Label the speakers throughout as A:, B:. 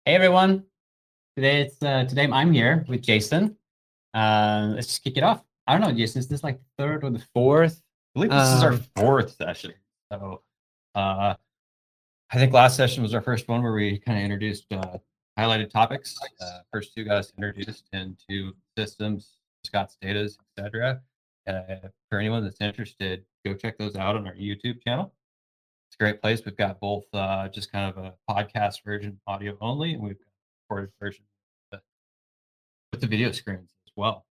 A: Hey everyone. Today I'm here with Jason. Let's just kick it off. I don't know, Jason, is this like the third or the fourth?
B: I believe this is our
A: Um,
B: fourth session. So uh, I think last session was our first one where we kind of introduced highlighted topics. First two got us introduced into systems, Scott's data, etc. For anyone that's interested, go check those out on our YouTube channel. It's a great place. We've got both just kind of a podcast version, audio only, and we've got a recorded version with the video screens as well.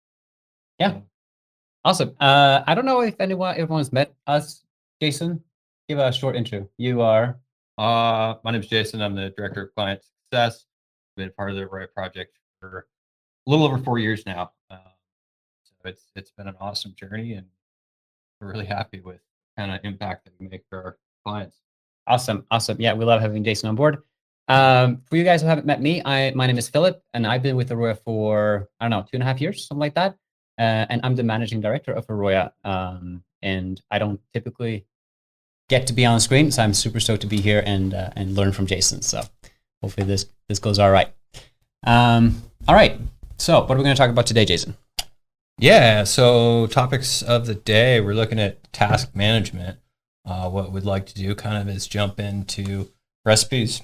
A: yeah, awesome. I don't know if everyone's met us. Jason, give a short intro. You are
B: My name is Jason. I'm the director of client success. Been a part of the AROYA project for a little over 4 years now. So it's been an awesome journey, and we're really happy with kind of impact that we make for our clients.
A: awesome. Awesome. Yeah, we love having Jason on board. For you guys who haven't met me, my name is Philip, and I've been with AROYA for, I don't know, 2.5 years, something like that. And I'm the managing director of AROYA. And I don't typically get to be on screen, so I'm super stoked to be here and learn from Jason. So hopefully this goes all right. All right. So what are we going to talk about today, Jason?
B: Yeah, so topics of the day, we're looking at task management. What we'd like to do kind of is jump into recipes.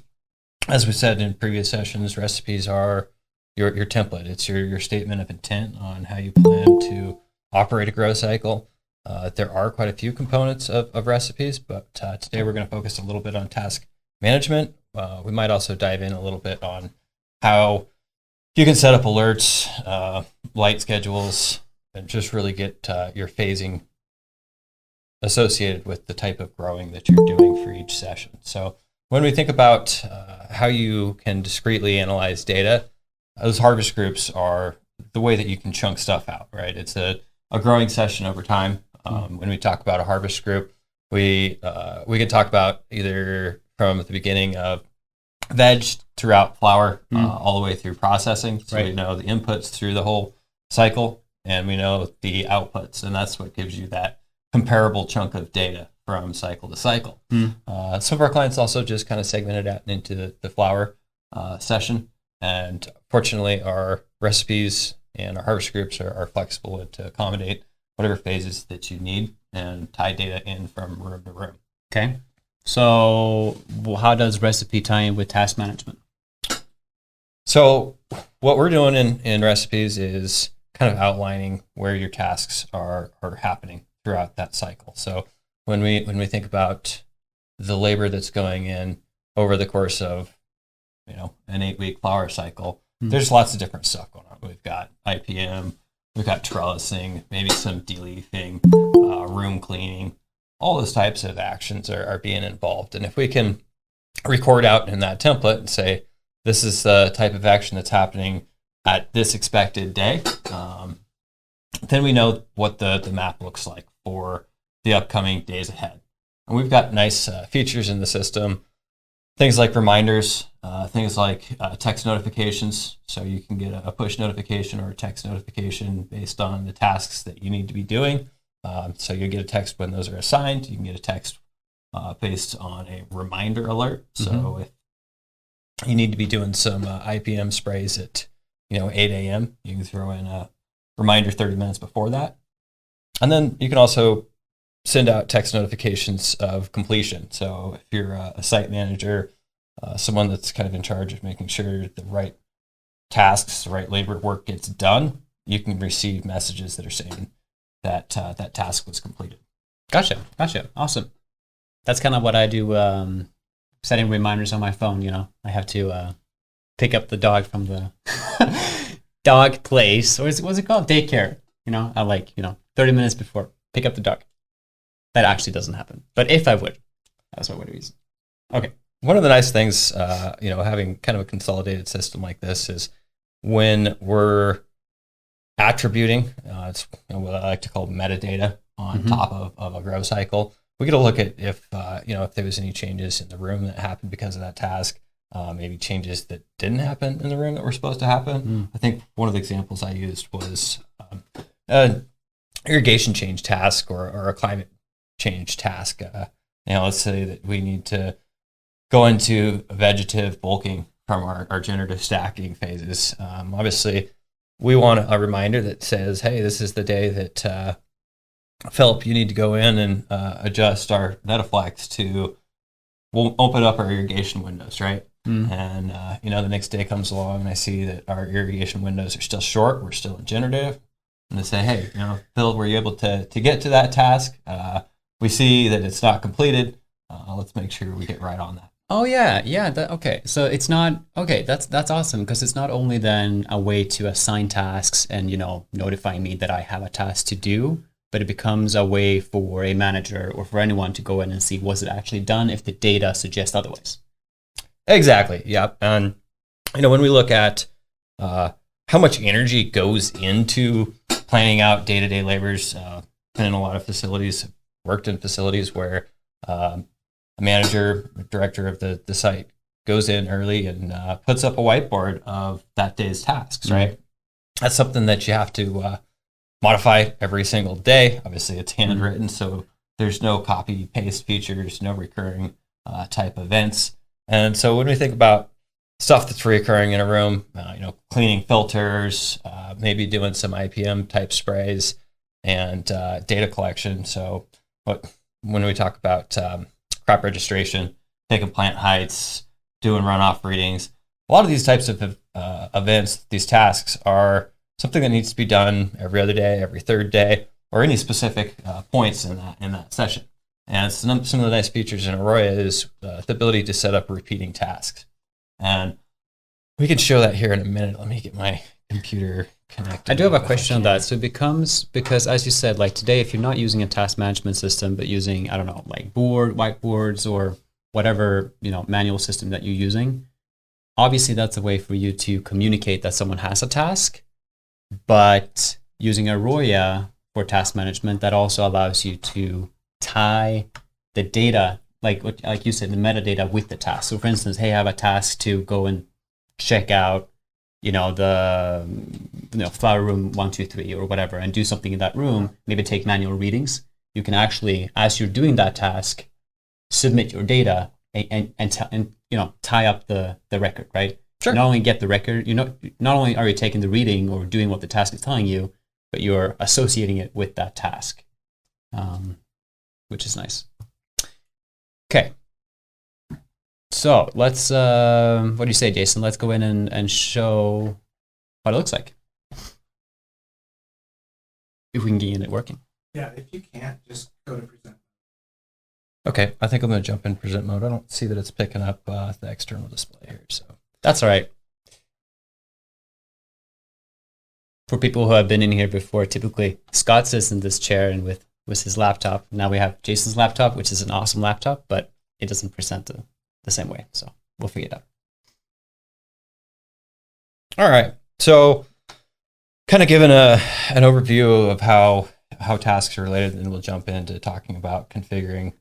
B: As we said in previous sessions, recipes are your template. It's your statement of intent on how you plan to operate a grow cycle. There are quite a few components of recipes, but today we're going to focus a little bit on task management. We might also dive in a little bit on how you can set up alerts, light schedules, and just really get your phasing associated with the type of growing that you're doing for each session. So when we think about how you can discretely analyze data, those harvest groups are the way that you can chunk stuff out, right? It's a growing session over time. When we talk about a harvest group, we can talk about either from the beginning of veg throughout flower, all the way through processing. So we know the inputs through the whole cycle, and we know the outputs, and that's what gives you that comparable chunk of data from cycle to cycle. Some of our clients also just kind of segmented out into the flower session, and fortunately our recipes and our harvest groups are flexible to accommodate whatever phases that you need and tie data in from room to room.
A: Okay. So how does recipe tie in with task management?
B: So what we're doing in recipes is kind of outlining where your tasks are happening throughout that cycle. So when we think about the labor that's going in over the course of an 8-week flower cycle, there's lots of different stuff going on. We've got IPM, we've got trellising, maybe some de-leafing, room cleaning. All those types of actions are being involved. And if we can record out in that template and say, this is the type of action that's happening at this expected day, then we know what the map looks like for the upcoming days ahead. And we've got nice features in the system, things like reminders, things like text notifications. So you can get a push notification or a text notification based on the tasks that you need to be doing. So you get a text when those are assigned. You can get a text based on a reminder alert. So if you need to be doing some IPM sprays at 8 a.m., you can throw in a reminder 30 minutes before that. And then you can also send out text notifications of completion. So if you're a site manager, someone that's kind of in charge of making sure the right tasks, the right labor work gets done, you can receive messages that are saying that that task was completed.
A: Gotcha. Awesome. That's kind of what I do, setting reminders on my phone. I have to pick up the dog from the dog place. What's it called? Daycare. I 30 minutes before, pick up the dog. That actually doesn't happen. But if I would, that's what I would use. Okay.
B: One of the nice things, having kind of a consolidated system like this is when we're attributing, it's what I like to call metadata on top of a grow cycle. We get a look at if there was any changes in the room that happened because of that task, maybe changes that didn't happen in the room that were supposed to happen. I think one of the examples I used was an irrigation change task or a climate change task. Let's say that we need to go into vegetative bulking from our generative stacking phases. Obviously, we want a reminder that says, hey, this is the day that Philip, you need to go in and adjust our Netaflex to, we'll open up our irrigation windows, right? And, the next day comes along and I see that our irrigation windows are still short. We're still in generative. And they say, hey, Phil, were you able to get to that task? We see that it's not completed. Let's make sure we get right on that.
A: Oh yeah. Okay. So it's not, okay, that's awesome, because it's not only then a way to assign tasks and, notify me that I have a task to do, but it becomes a way for a manager or for anyone to go in and see, was it actually done if the data suggests otherwise? Exactly.
B: Yep. And, when we look at how much energy goes into planning out day-to-day labors, been in a lot of facilities, worked in facilities where a manager, director of the site goes in early and puts up a whiteboard of that day's tasks, right? That's something that you have to modify every single day. Obviously, it's handwritten, so there's no copy-paste features, no recurring type events. And so when we think about stuff that's reoccurring in a room, cleaning filters, maybe doing some IPM type sprays and data collection. So when we talk about crop registration, taking plant heights, doing runoff readings, a lot of these types of events, these tasks are something that needs to be done every other day, every third day, or any specific points in that session. And some of the nice features in AROYA is the ability to set up repeating tasks. And we can show that here in a minute. Let me get my computer connected.
A: I do have a question on that. So it becomes, because as you said, like today, if you're not using a task management system, but using, I don't know, like whiteboards or whatever, manual system that you're using, obviously that's a way for you to communicate that someone has a task. But using AROYA for task management, that also allows you to tie the data, like you said, the metadata with the task. So for instance, hey, I have a task to go and check out, the flower room 1, 2, 3 or whatever, and do something in that room, maybe take manual readings. You can actually, as you're doing that task, submit your data and tie up the record, right?
B: Sure.
A: Not only get the record, not only are you taking the reading or doing what the task is telling you, but you're associating it with that task, which is nice. Okay. So let's, what do you say, Jason? Let's go in and show what it looks like. If we can get it working.
C: Yeah, if you can't, just go to present.
B: Okay, I think I'm going to jump in present mode. I don't see that it's picking up the external display here, so.
A: That's all right. For people who have been in here before, typically Scott sits in this chair and with his laptop. Now we have Jason's laptop, which is an awesome laptop, but it doesn't present the same way. So we'll figure it out.
B: All right. So kind of given an overview of how tasks are related, and we'll jump into talking about configuring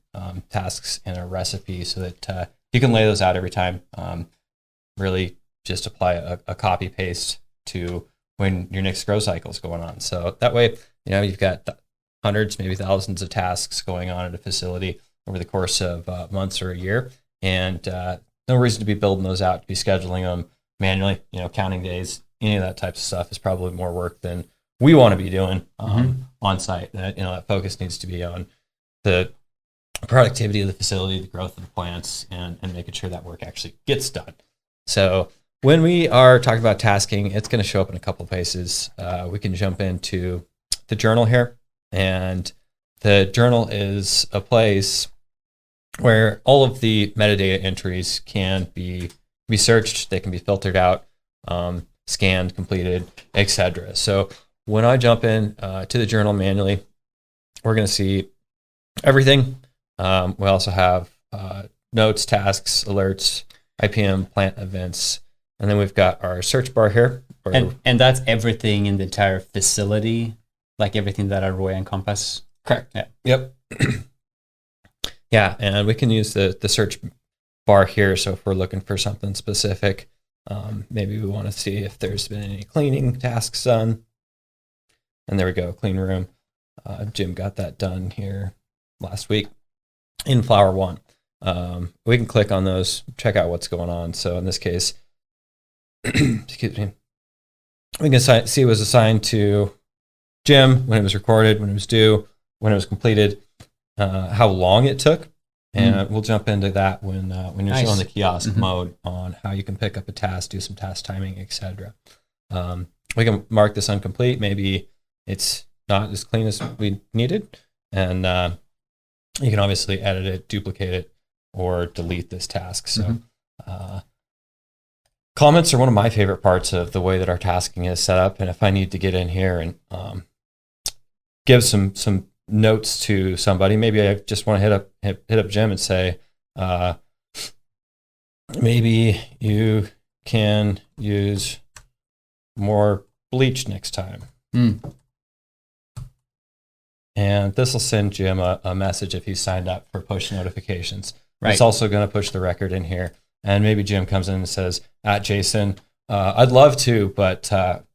B: tasks in a recipe so that you can lay those out every time. Really just apply a copy paste to when your next grow cycle is going on. So that way, you've got hundreds, maybe thousands of tasks going on at a facility over the course of months or a year. And no reason to be building those out, to be scheduling them manually, counting days, any of that type of stuff is probably more work than we want to be doing on site. That focus needs to be on the productivity of the facility, the growth of the plants, and making sure that work actually gets done. So when we are talking about tasking, it's going to show up in a couple of places. We can jump into the journal here, and the journal is a place where all of the metadata entries can be searched, they can be filtered out, scanned, completed, etc. So when I jump in to the journal manually, we're going to see everything. We also have notes, tasks, alerts, IPM, plant events, and then we've got our search bar here.
A: And that's everything in the entire facility, like everything that AROYA encompass?
B: Correct.
A: Yeah.
B: Yep. Yeah, and we can use the search bar here. So if we're looking for something specific, maybe we want to see if there's been any cleaning tasks done. And there we go, clean room. Jim got that done here last week in Flower 1. We can click on those, check out what's going on. So in this case, excuse me, we can see it was assigned to Jim, when it was recorded, when it was due, when it was completed, how long it took. And we'll jump into that when you're showing the kiosk mode on how you can pick up a task, do some task timing, etc. We can mark this incomplete. Maybe it's not as clean as we needed. And you can obviously edit it, duplicate it, or delete this task. So comments are one of my favorite parts of the way that our tasking is set up. And if I need to get in here and give some notes to somebody, maybe I just want to hit up Jim and say, maybe you can use more bleach next time. And this will send Jim a message if he's signed up for push notifications. Right. It's also going to push the record in here. And maybe Jim comes in and says, Jason, I'd love to, but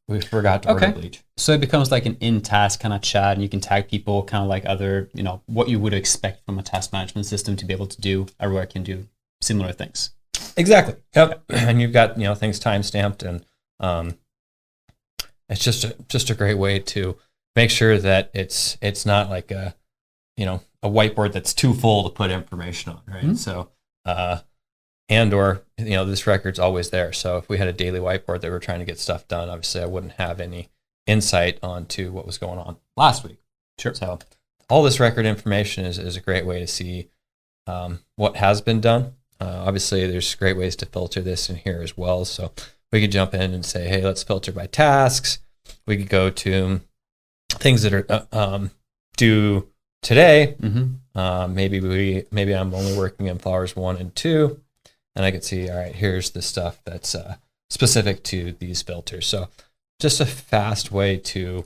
B: we forgot to order bleach.
A: So it becomes like an in-task kind of chat, and you can tag people kind of like other, what you would expect from a task management system to be able to do. AROYA can do similar things.
B: Exactly. Yep. And you've got, things time-stamped, and it's just a great way to make sure that it's not like a whiteboard that's too full to put information on, right? So, this record's always there. So if we had a daily whiteboard that we're trying to get stuff done, obviously I wouldn't have any insight onto what was going on last week.
A: Sure.
B: So all this record information is a great way to see what has been done. Obviously there's great ways to filter this in here as well. So we could jump in and say, hey, let's filter by tasks. We could go to things that are due today. Maybe I'm only working in flowers 1 and 2, and I can see, all right, here's the stuff that's specific to these filters. So just a fast way to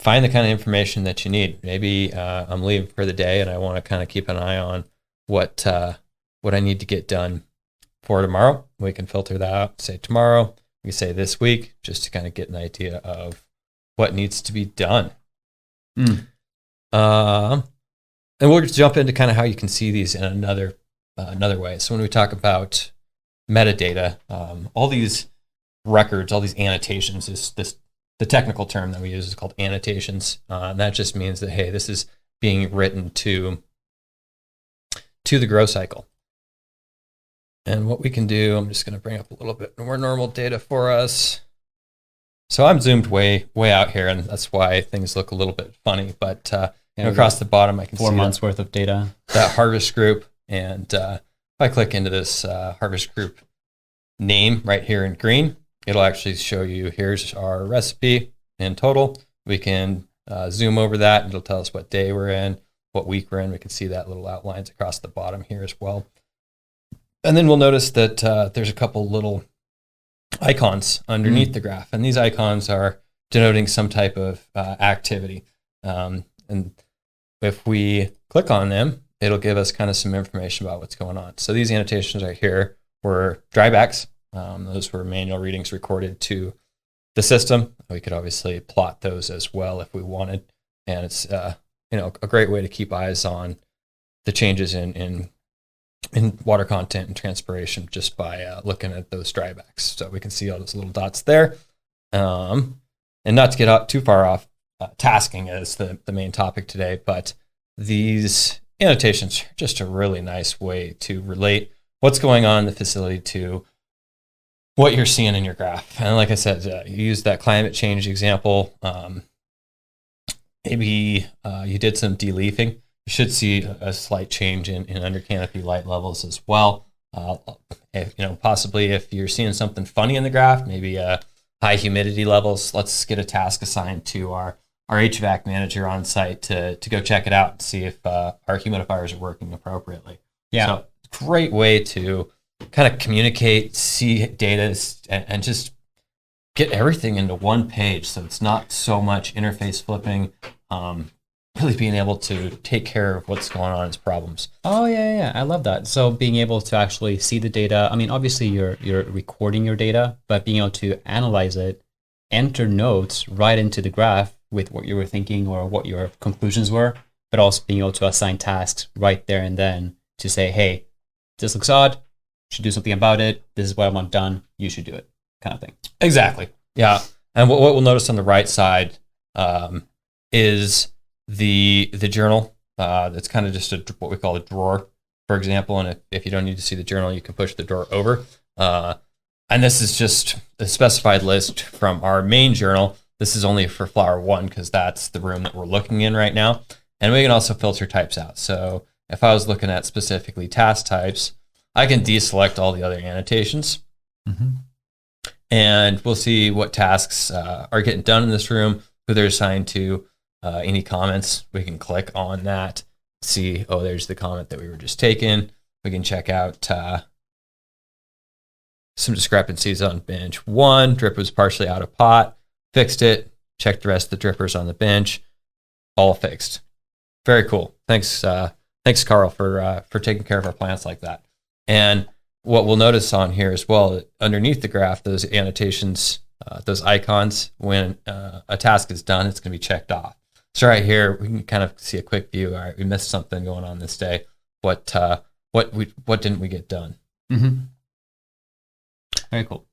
B: find the kind of information that you need. Maybe I'm leaving for the day and I want to kind of keep an eye on what I need to get done for tomorrow. We can filter that out, say tomorrow. We can say this week, just to kind of get an idea of what needs to be done. And we'll just jump into kind of how you can see these in another way. So when we talk about metadata, all these records, all these annotations, the technical term that we use is called annotations. And that just means that, hey, this is being written to the grow cycle. And what we can do, I'm just going to bring up a little bit more normal data for us. So I'm zoomed way out here, and that's why things look a little bit funny. But across the bottom, I can see
A: 4 months worth of data.
B: That harvest group. And if I click into this harvest group name right here in green, it'll actually show you, here's our recipe in total. We can zoom over that, and it'll tell us what day we're in, what week we're in. We can see that little outlines across the bottom here as well. And then we'll notice that there's a couple little icons underneath the graph, and these icons are denoting some type of activity. And if we click on them, it'll give us kind of some information about what's going on. So these annotations right here were drybacks. Those were manual readings recorded to the system. We could obviously plot those as well if we wanted. And it's a great way to keep eyes on the changes in water content and transpiration just by looking at those drybacks. So we can see all those little dots there. And not to get too far off tasking as the main topic today, but these annotations are just a really nice way to relate what's going on in the facility to what you're seeing in your graph. And like I said, you use that climate change example. Maybe you did some deleafing. You should see a slight change in under canopy light levels as well. Possibly if you're seeing something funny in the graph, maybe high humidity levels, let's get a task assigned to our HVAC manager on site to go check it out and see if our humidifiers are working appropriately. Yeah. So great way to kind of communicate, see data, and just get everything into one page. So it's not so much interface flipping, really being able to take care of what's going on as problems.
A: Oh, yeah. I love that. So being able to actually see the data, I mean, obviously you're recording your data, but being able to analyze it, enter notes right into the graph with what you were thinking or what your conclusions were, but also being able to assign tasks right there and then to say, hey, this looks odd, should do something about it. This is what I want done. You should do it. kind of thing.
B: Exactly. Yeah. And what we'll notice on the right side is the journal. It's kind of just what we call a drawer, for example. And if you don't need to see the journal, you can push the drawer over. And this is just a specified list from our main journal. This is only for flower 1 because that's the room that we're looking in right now. And we can also filter types out. So if I was looking at specifically task types, I can deselect all the other annotations. And we'll see what tasks are getting done in this room, who they're assigned to, any comments. We can click on that, see, oh, there's the comment that we were just taking. We can check out some discrepancies on bench 1. Drip was partially out of pot, fixed it, checked the rest of the drippers on the bench, all fixed. Very cool. Thanks, Carl, for taking care of our plants like that. And what we'll notice on here as well, underneath the graph, those annotations, those icons, when a task is done, it's going to be checked off. So right here, we can kind of see a quick view. All right, we missed something going on this day. What didn't we get done?
A: Very cool.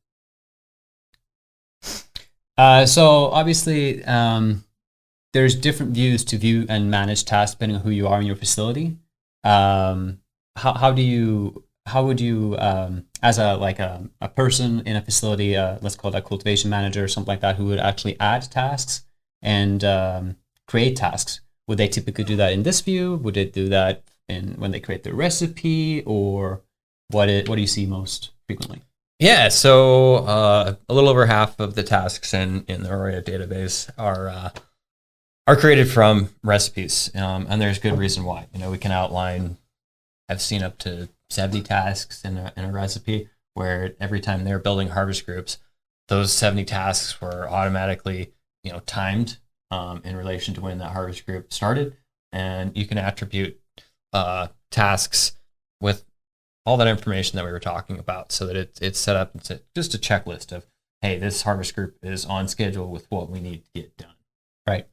A: So obviously, there's different views to view and manage tasks depending on who you are in your facility. How would you, as a person in a facility, let's call that cultivation manager or something like that, who would actually add tasks and create tasks? Would they typically do that in this view? Would they do that when they create their recipe, or what do you see most frequently?
B: Yeah, so a little over half of the tasks in the AROYA database are created from recipes, and there's good reason why. We can outline. I've seen up to 70 tasks in a recipe where every time they're building harvest groups, those 70 tasks were automatically timed in relation to when that harvest group started, and you can attribute tasks with all that information that we were talking about, so that it's set up. It's just a checklist of, hey, this harvest group is on schedule with what we need to get done. Right.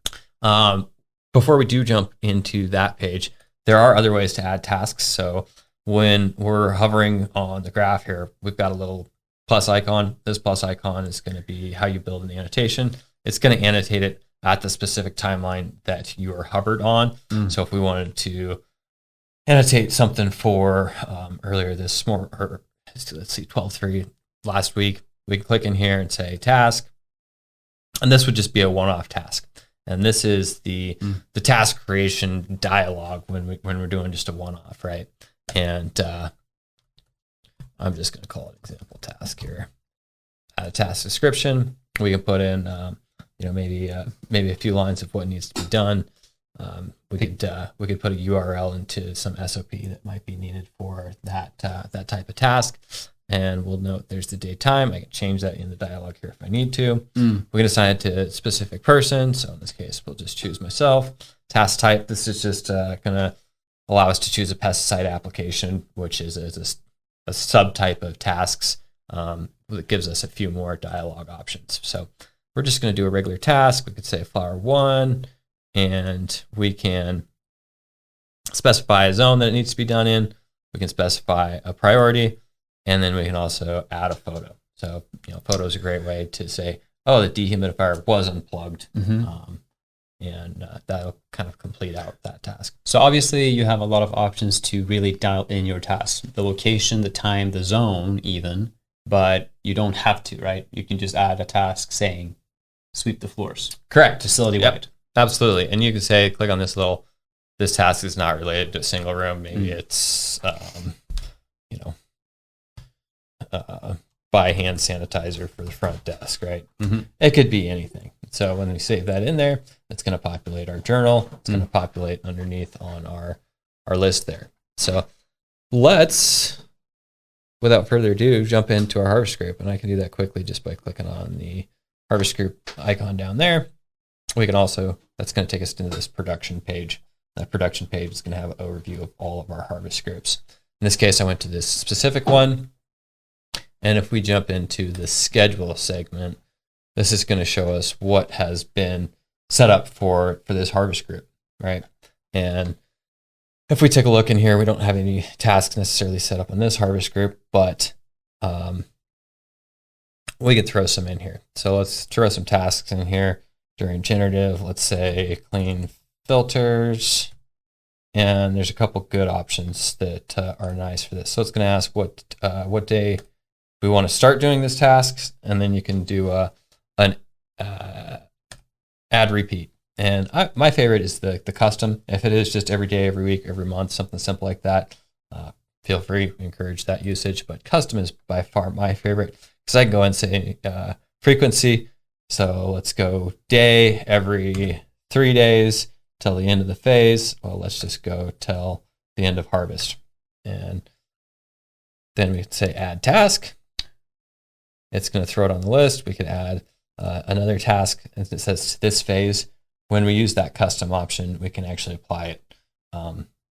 B: Before we do jump into that page, there are other ways to add tasks. So when we're hovering on the graph here, we've got a little plus icon. This plus icon is going to be how you build an annotation. It's going to annotate it at the specific timeline that you are hovered on. So if we wanted to annotate something for earlier this morning, or let's see, 12/3 last week, we can click in here and say task, and this would just be a one-off task. And this is the task creation dialog when we're doing just a one-off, right? And I'm just going to call it example task here. Add a task description. We can put in maybe a few lines of what needs to be done. We could put a URL into some SOP that might be needed for that type of task, and we'll note there's the date time. I can change that in the dialog here if I need to. We can assign it to a specific person. So in this case, we'll just choose myself. Task type. This is just going to allow us to choose a pesticide application, which is a subtype of tasks that gives us a few more dialog options. So we're just going to do a regular task. We could say flower 1. And we can specify a zone that it needs to be done in. We can specify a priority, and then we can also add a photo. So, photo is a great way to say, oh, the dehumidifier was unplugged, and that'll kind of complete out that task.
A: So obviously you have a lot of options to really dial in your tasks, the location, the time, the zone even, but you don't have to, right? You can just add a task saying, sweep the floors.
B: Correct.
A: Facility-wide.
B: Yep. Absolutely. And you can say, click on this task is not related to a single room. Maybe it's, buy hand sanitizer for the front desk, right? It could be anything. So when we save that in there, it's going to populate our journal. It's going to populate underneath on our list there. So let's, without further ado, jump into our harvest group. And I can do that quickly just by clicking on the harvest group icon down there. We can also, that's going to take us into this production page. That production page is going to have an overview of all of our harvest groups. In this case, I went to this specific one. And if we jump into the schedule segment, this is going to show us what has been set up for this harvest group, right? And if we take a look in here, we don't have any tasks necessarily set up on this harvest group, but we could throw some in here. So let's throw some tasks in here during generative. Let's say clean filters. And there's a couple good options that are nice for this. So it's going to ask what day we want to start doing this tasks, and then you can do an add repeat. And my favorite is the custom. If it is just every day, every week, every month, something simple like that, feel free to encourage that usage. But custom is by far my favorite because I can go and say frequency. So let's go day every 3 days till the end of the phase. Well, let's just go till the end of harvest. And then we could say add task. It's going to throw it on the list. We could add another task, and it says this phase. When we use that custom option, we can actually apply it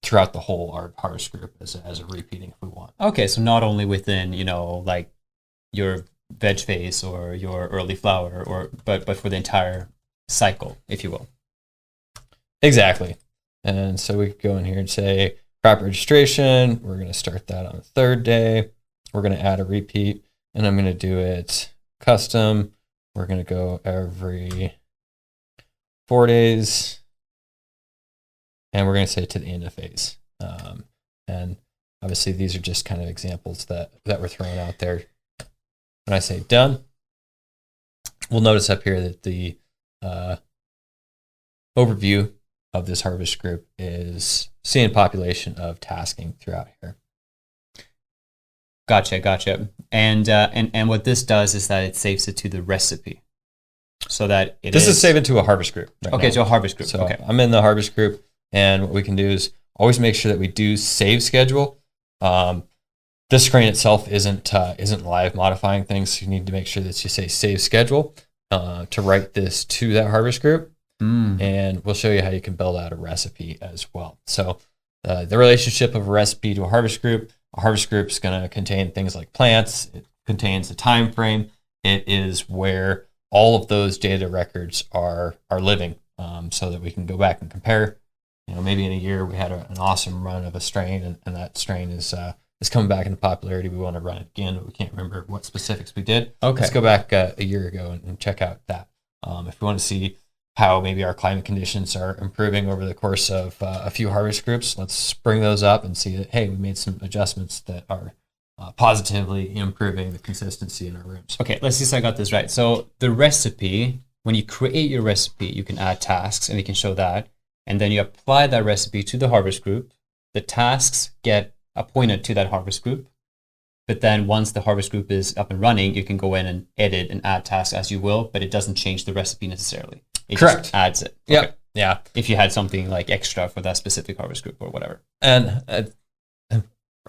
B: throughout the whole harvest group as a repeating if we want.
A: Okay, so not only within, like your veg phase or your early flower, but for the entire cycle, if you will.
B: Exactly. And so we could go in here and say crop registration. We're going to start that on the 3rd day. We're going to add a repeat, and I'm going to do it custom. We're going to go every 4 days, and we're going to say to the end of phase. And obviously these are just kind of examples that we're throwing out there. When I say done, we'll notice up here that the overview of this harvest group is seeing population of tasking throughout here.
A: Gotcha. And what this does is that it saves it to the recipe, so that
B: this is saving to a harvest group. Right
A: okay,
B: now.
A: to a harvest group.
B: So
A: okay,
B: I'm in the harvest group, and what we can do is always make sure that we do save schedule. This screen itself isn't live modifying things. So you need to make sure that you say save schedule to write this to that harvest group. And we'll show you how you can build out a recipe as well. So the relationship of a recipe to a harvest group is going to contain things like plants. It contains a time frame. It is where all of those data records are living, so that we can go back and compare. Maybe in a year we had an awesome run of a strain, and that strain is coming back into popularity. We want to run it again, but we can't remember what specifics we did.
A: Okay,
B: let's go back a year ago and check out that. If we want to see how maybe our climate conditions are improving over the course of a few harvest groups, let's bring those up and see that, hey, we made some adjustments that are positively improving the consistency in our rooms.
A: Okay, let's see if I got this right. So the recipe, when you create your recipe, you can add tasks, and we can show that. And then you apply that recipe to the harvest group. The tasks get appointed to that harvest group. But then once the harvest group is up and running, you can go in and edit and add tasks as you will, but it doesn't change the recipe necessarily. It
B: Correct.
A: Just adds it.
B: Okay.
A: Okay.
B: Yeah.
A: If you had something like extra for that specific harvest group or whatever.
B: And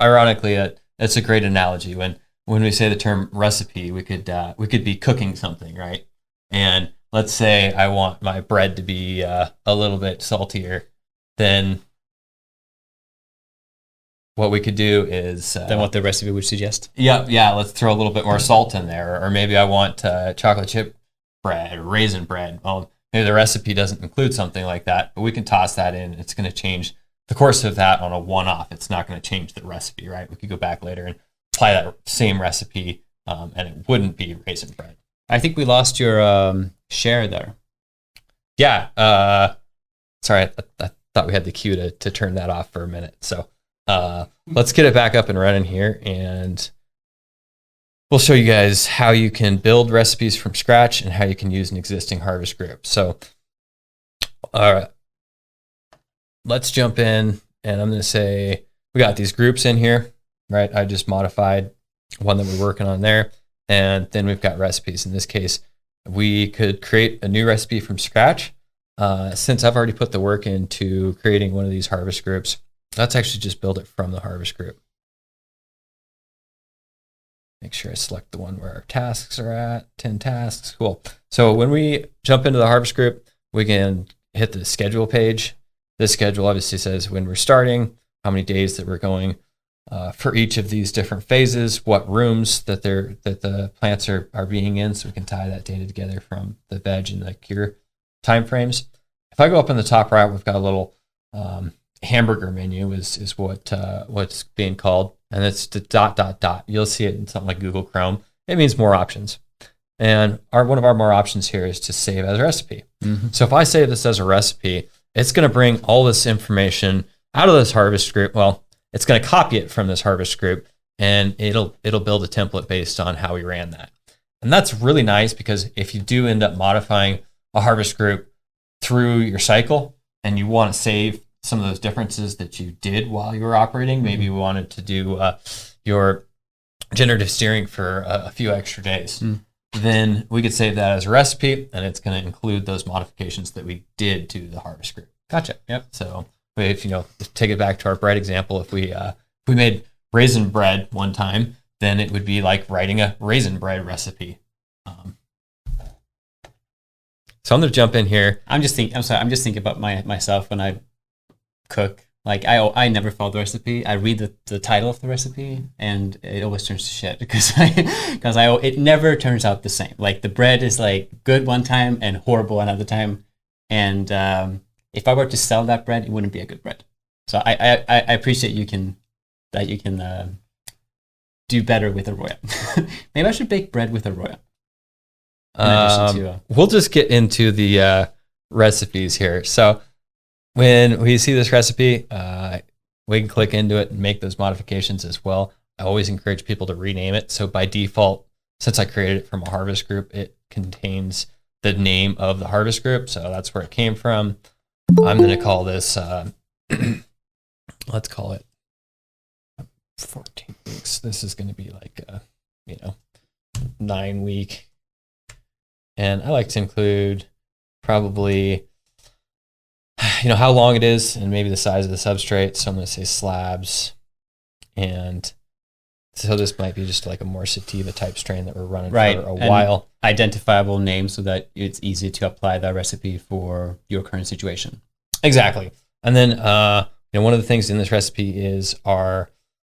B: ironically, that's a great analogy. When we say the term recipe, we could be cooking something, right? And let's say I want my bread to be a little bit saltier. Then what we could do is
A: Then what the recipe would suggest.
B: Yeah. Let's throw a little bit more salt in there, or maybe I want chocolate chip bread or raisin bread. Well, maybe the recipe doesn't include something like that, but we can toss that in. It's going to change the course of that on a one-off. It's not going to change the recipe, right? We could go back later and apply that same recipe, and it wouldn't be raisin bread.
A: I think we lost your share there.
B: Yeah. Sorry, I thought we had the cue to turn that off for a minute. So let's get it back up and running here, and we'll show you guys how you can build recipes from scratch and how you can use an existing harvest group. So let's jump in, and I'm going to say we got these groups in here, right? I just modified one that we're working on there, and then we've got recipes. In this case, we could create a new recipe from scratch. Since I've already put the work into creating one of these harvest groups, let's actually just build it from the harvest group. Make sure I select the one where our tasks are at, 10 tasks, cool. So when we jump into the harvest group, we can hit the schedule page. This schedule obviously says when we're starting, how many days that we're going for each of these different phases, what rooms that the plants are being in, so we can tie that data together from the veg and the cure timeframes. If I go up in the top right, we've got a little hamburger menu is what's being called, and it's the ... You'll see it in something like Google Chrome. It means more options. And one of our more options here is to save as a recipe. So if I save this as a recipe, it's going to bring all this information out of this harvest group. Well, it's going to copy it from this harvest group, and it'll build a template based on how we ran that. And that's really nice, because if you do end up modifying a harvest group through your cycle and you want to save some of those differences that you did while you were operating, maybe you wanted to do your generative steering for a few extra days, then we could save that as a recipe, and it's going to include those modifications that we did to the harvest group.
A: Gotcha. Yep.
B: So if take it back to our bread example, if we made raisin bread one time, then it would be like writing a raisin bread recipe. So I'm going to jump in here.
A: I'm just thinking about myself when I cook. Like I never follow the recipe. I read the title of the recipe, and it always turns to shit because it never turns out the same. Like the bread is like good one time and horrible another time. And if I were to sell that bread, it wouldn't be a good bread. So I appreciate you can do better with AROYA. Maybe I should bake bread with AROYA.
B: We'll just get into the recipes here. So when we see this recipe, we can click into it and make those modifications as well. I always encourage people to rename it. So by default, since I created it from a harvest group, it contains the name of the harvest group. So that's where it came from. I'm going to call this, let's call it 14 weeks. This is going to be like, 9 week. And I like to include probably, how long it is and maybe the size of the substrate. So I'm going to say slabs. And so this might be just like a more sativa type strain that we're running for a while.
A: Identifiable name so that it's easy to apply that recipe for your current situation.
B: Exactly. And then, one of the things in this recipe is our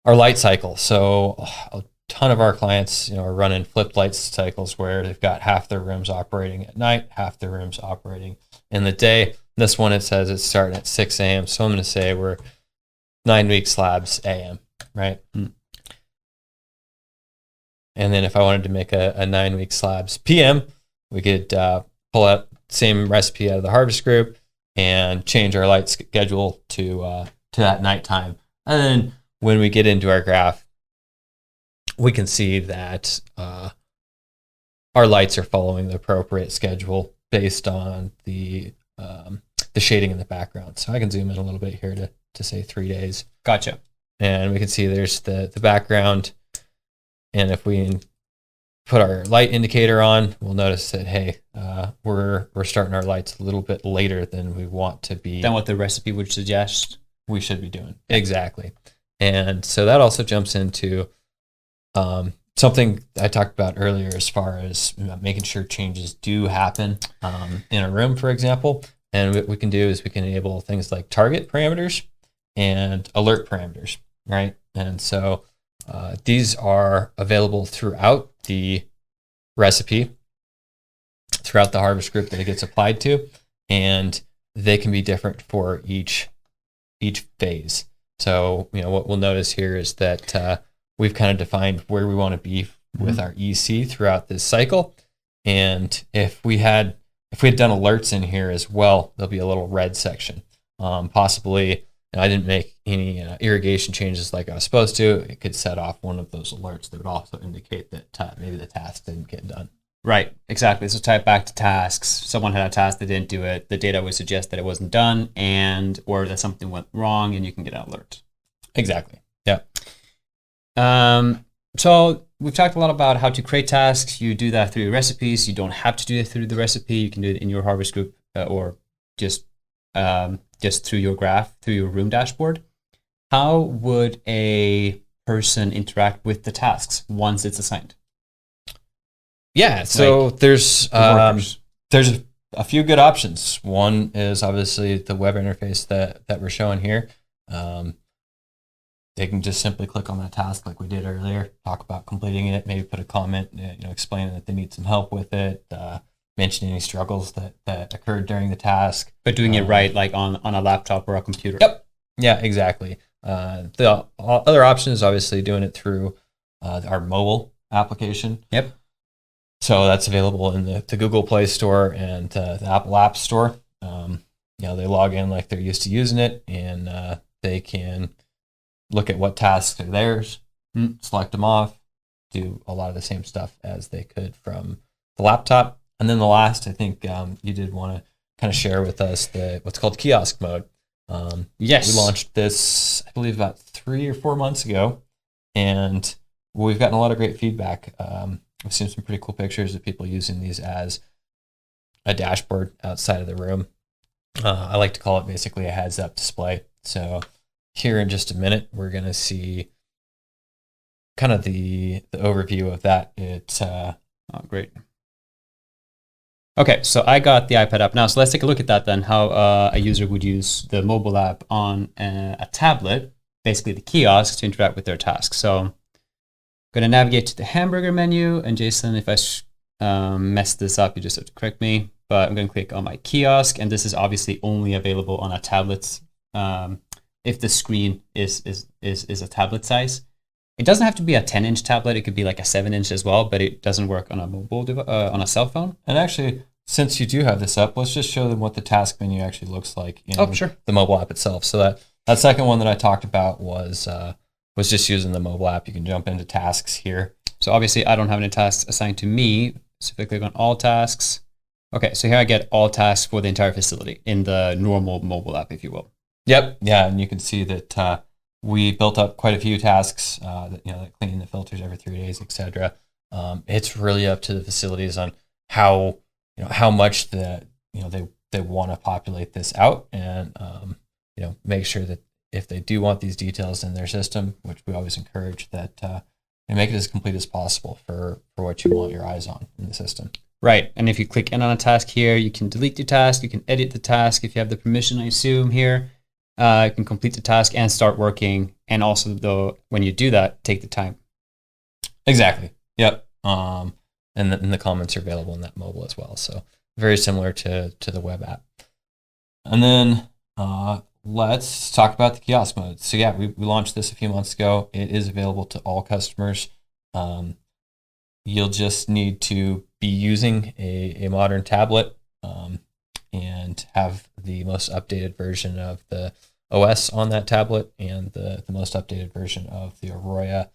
B: light cycle. So a ton of our clients, are running flipped light cycles where they've got half their rooms operating at night, half their rooms operating in the day. This one, it says it's starting at 6 a.m. So I'm going to say we're 9 week slabs a.m., right? And then if I wanted to make a 9 week slabs p.m., we could pull out the same recipe out of the harvest group and change our light schedule to that nighttime. And then when we get into our graph, we can see that our lights are following the appropriate schedule based on the shading in the background. So I can zoom in a little bit here to say 3 days.
A: Gotcha.
B: And we can see there's the background. And if we put our light indicator on, we'll notice that, hey, we're starting our lights a little bit later than we want to be.
A: Than what the recipe would suggest
B: we should be doing. Exactly. And so that also jumps into something I talked about earlier as far as making sure changes do happen in a room, for example. And what we can do is we can enable things like target parameters and alert parameters, right? And so these are available throughout the recipe, throughout the harvest group that it gets applied to, and they can be different for each phase. So, what we'll notice here is that we've kind of defined where we want to be with our EC throughout this cycle. And if we had done alerts in here as well, there'll be a little red section. Possibly, I didn't make any irrigation changes like I was supposed to. It could set off one of those alerts that would also indicate that maybe the task didn't get done.
A: Right, exactly. So tie it back to tasks. Someone had a task, they didn't do it. The data would suggest that it wasn't done, or that something went wrong, and you can get an alert.
B: Exactly. Yeah.
A: So we've talked a lot about how to create tasks. You do that through your recipes. You don't have to do it through the recipe. You can do it in your harvest group or just through your graph, through your room dashboard. How would a person interact with the tasks once it's assigned?
B: Yeah, so there's a few good options. One is obviously the web interface that we're showing here. They can just simply click on that task like we did earlier, talk about completing it, maybe put a comment, explaining that they need some help with it, mention any struggles that occurred during the task.
A: But doing it right, like on a laptop or a computer.
B: Yep. Yeah, exactly. The other option is obviously doing it through our mobile application.
A: Yep.
B: So that's available in the Google Play Store and the Apple App Store. They log in like they're used to using it, and they can look at what tasks are theirs, select them off, do a lot of the same stuff as they could from the laptop. And then the last, I think you did want to kind of share with us what's called kiosk mode.
A: Yes.
B: We launched this, I believe, about 3 or 4 months ago, and we've gotten a lot of great feedback. We've seen some pretty cool pictures of people using these as a dashboard outside of the room. I like to call it basically a heads-up display. So here in just a minute, we're going to see kind of the overview of that.
A: Great. Okay, so I got the iPad app now. So let's take a look at that then, how a user would use the mobile app on a tablet, basically the kiosk, to interact with their tasks. So I'm going to navigate to the hamburger menu. And Jason, if I mess this up, you just have to correct me. But I'm going to click on my kiosk. And this is obviously only available on a tablet if the screen is a tablet size. It doesn't have to be a 10-inch tablet. It could be like a 7-inch as well, but it doesn't work on a on a cell phone.
B: And actually, since you do have this up, let's just show them what the task menu actually looks like in the mobile app itself. So that second one that I talked about was just using the mobile app. You can jump into tasks here.
A: So obviously, I don't have any tasks assigned to me. So if I click on all tasks, okay, so here I get all tasks for the entire facility in the normal mobile app, if you will.
B: Yep. Yeah, and you can see that we built up quite a few tasks that cleaning the filters every 3 days, etc. It's really up to the facilities on how much they want to populate this out, and make sure that if they do want these details in their system, which we always encourage, that they make it as complete as possible for what you want your eyes on in the system.
A: Right, and if you click in on a task here, you can delete the task, you can edit the task if you have the permission, I assume here. You can complete the task and start working, and also though when you do that, take the time.
B: Exactly. Yep. And the comments are available in that mobile as well. So very similar to the web app. And then let's talk about the kiosk mode. So yeah, we launched this a few months ago. It is available to all customers. You'll just need to be using a modern tablet and have the most updated version of the OS on that tablet and the most updated version of the AROYA